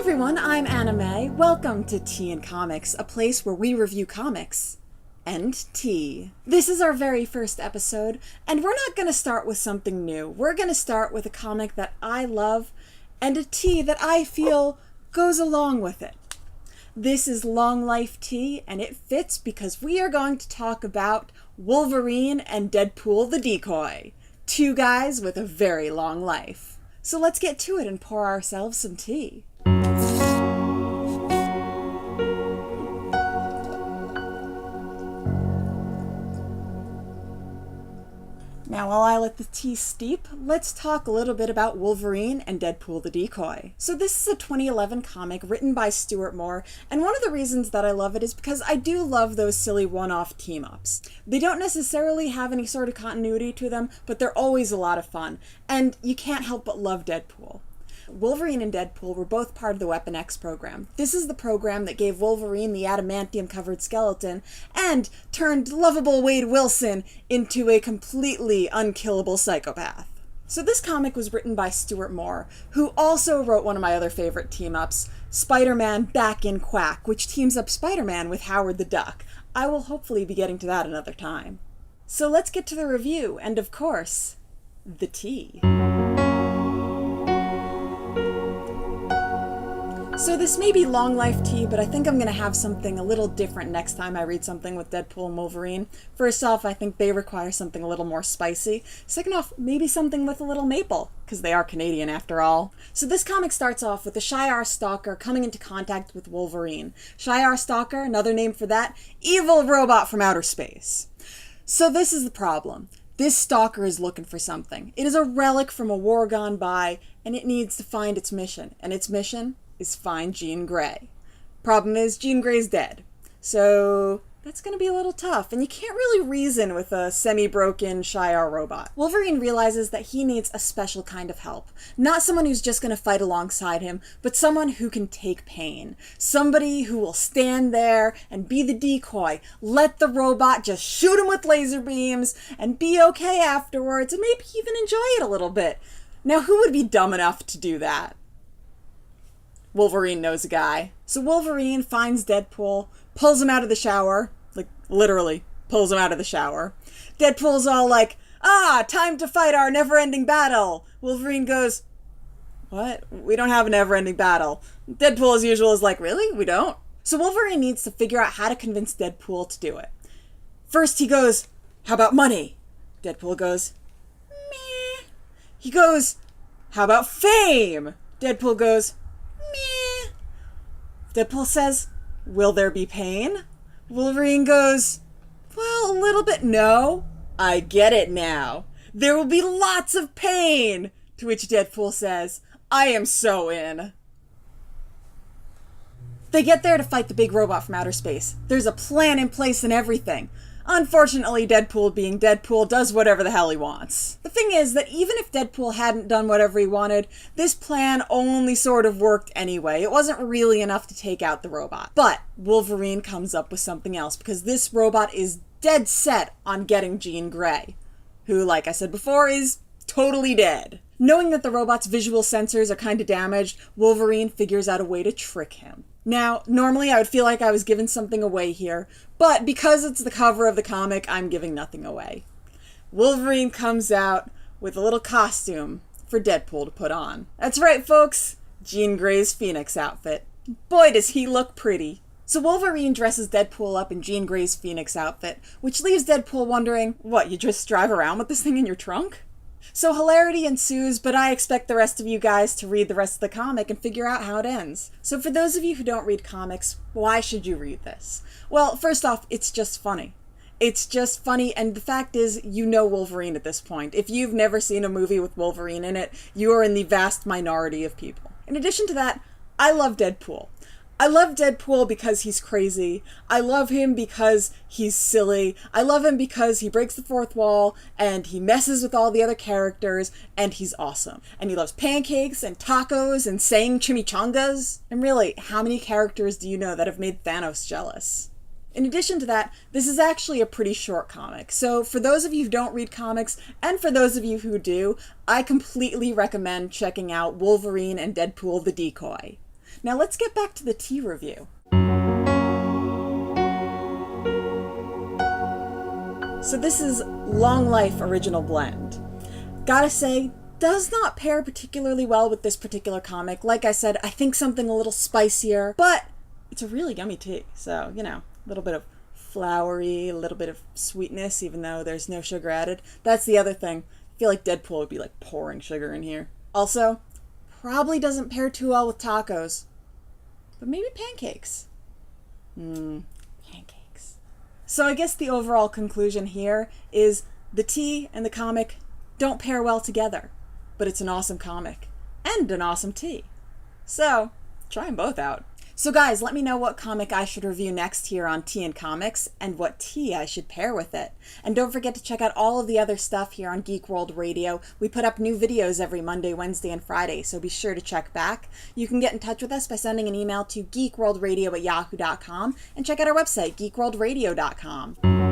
everyone, I'm Anna May. Welcome to Tea and Comics, a place where we review comics and tea. This is our very first episode, and we're not going to start with something new. We're going to start with a comic that I love and a tea that I feel goes along with it. This is Long Life Tea, and it fits because we are going to talk about Wolverine and Deadpool the Decoy. Two guys with a very long life. So let's get to it and pour ourselves some tea. Now, while I let the tea steep, let's talk a little bit about Wolverine and Deadpool the Decoy. So this is a 2011 comic written by Stuart Moore, and one of the reasons that I love it is because I do love those silly one-off team-ups. They don't necessarily have any sort of continuity to them, but they're always a lot of fun, and you can't help but love Deadpool. Wolverine and Deadpool were both part of the Weapon X program. This is the program that gave Wolverine the adamantium-covered skeleton and turned lovable Wade Wilson into a completely unkillable psychopath. So this comic was written by Stuart Moore, who also wrote one of my other favorite team-ups, Spider-Man Back in Quack, which teams up Spider-Man with Howard the Duck. I will hopefully be getting to that another time. So let's get to the review, and of course, the tea. So this may be Long Life Tea, but I think I'm going to have something a little different next time I read something with Deadpool and Wolverine. First off, I think they require something a little more spicy. Second off, maybe something with a little maple, because they are Canadian after all. So this comic starts off with the Shi'ar Stalker coming into contact with Wolverine. Shi'ar Stalker, another name for that, evil robot from outer space. So this is the problem. This stalker is looking for something. It is a relic from a war gone by, and it needs to find its mission. And its mission is find Jean Grey. Problem is, Jean Grey's dead. So that's going to be a little tough, and you can't really reason with a semi-broken Shi'ar robot. Wolverine realizes that he needs a special kind of help. Not someone who's just going to fight alongside him, but someone who can take pain. Somebody who will stand there and be the decoy. Let the robot just shoot him with laser beams and be okay afterwards, and maybe even enjoy it a little bit. Now, who would be dumb enough to do that? Wolverine knows a guy. So Wolverine finds Deadpool, pulls him out of the shower, like literally pulls him out of the shower. Deadpool's all like, time to fight our never-ending battle. Wolverine goes, what? We don't have a never-ending battle. Deadpool as usual is like, really? We don't? So Wolverine needs to figure out how to convince Deadpool to do it. First he goes, how about money? Deadpool goes, meh. He goes, how about fame? Deadpool goes, meh. Deadpool says, will there be pain? Wolverine goes, well, a little bit. No, I get it now. There will be lots of pain. To which Deadpool says, I am so in. They get there to fight the big robot from outer space. There's a plan in place and everything. Unfortunately, Deadpool being Deadpool does whatever the hell he wants. The thing is that even if Deadpool hadn't done whatever he wanted, this plan only sort of worked anyway. It wasn't really enough to take out the robot. But Wolverine comes up with something else, because this robot is dead set on getting Jean Grey, who, like I said before, is totally dead. Knowing that the robot's visual sensors are kind of damaged, Wolverine figures out a way to trick him. Now, normally I would feel like I was giving something away here, but because it's the cover of the comic, I'm giving nothing away. Wolverine comes out with a little costume for Deadpool to put on. That's right, folks, Jean Grey's Phoenix outfit. Boy, does he look pretty. So Wolverine dresses Deadpool up in Jean Grey's Phoenix outfit, which leaves Deadpool wondering, what, you just drive around with this thing in your trunk? So hilarity ensues, but I expect the rest of you guys to read the rest of the comic and figure out how it ends. So for those of you who don't read comics, why should you read this? Well, first off, it's just funny. It's just funny, and the fact is, you know Wolverine at this point. If you've never seen a movie with Wolverine in it, you are in the vast minority of people. In addition to that, I love Deadpool. I love Deadpool because he's crazy. I love him because he's silly. I love him because he breaks the fourth wall and he messes with all the other characters and he's awesome. And he loves pancakes and tacos and saying chimichangas. And really, how many characters do you know that have made Thanos jealous? In addition to that, this is actually a pretty short comic. So for those of you who don't read comics, and for those of you who do, I completely recommend checking out Wolverine and Deadpool the Decoy. Now let's get back to the tea review. So this is Long Life Original Blend. Gotta say, does not pair particularly well with this particular comic. Like I said, I think something a little spicier, but it's a really yummy tea. So, you know, a little bit of flowery, a little bit of sweetness, even though there's no sugar added. That's the other thing. I feel like Deadpool would be like pouring sugar in here. Also, probably doesn't pair too well with tacos, but maybe pancakes. Pancakes. So I guess the overall conclusion here is the tea and the comic don't pair well together, but it's an awesome comic and an awesome tea. So try them both out. So guys, let me know what comic I should review next here on Tea and Comics, and what tea I should pair with it. And don't forget to check out all of the other stuff here on Geek World Radio. We put up new videos every Monday, Wednesday, and Friday, so be sure to check back. You can get in touch with us by sending an email to geekworldradio@yahoo.com, and check out our website, geekworldradio.com.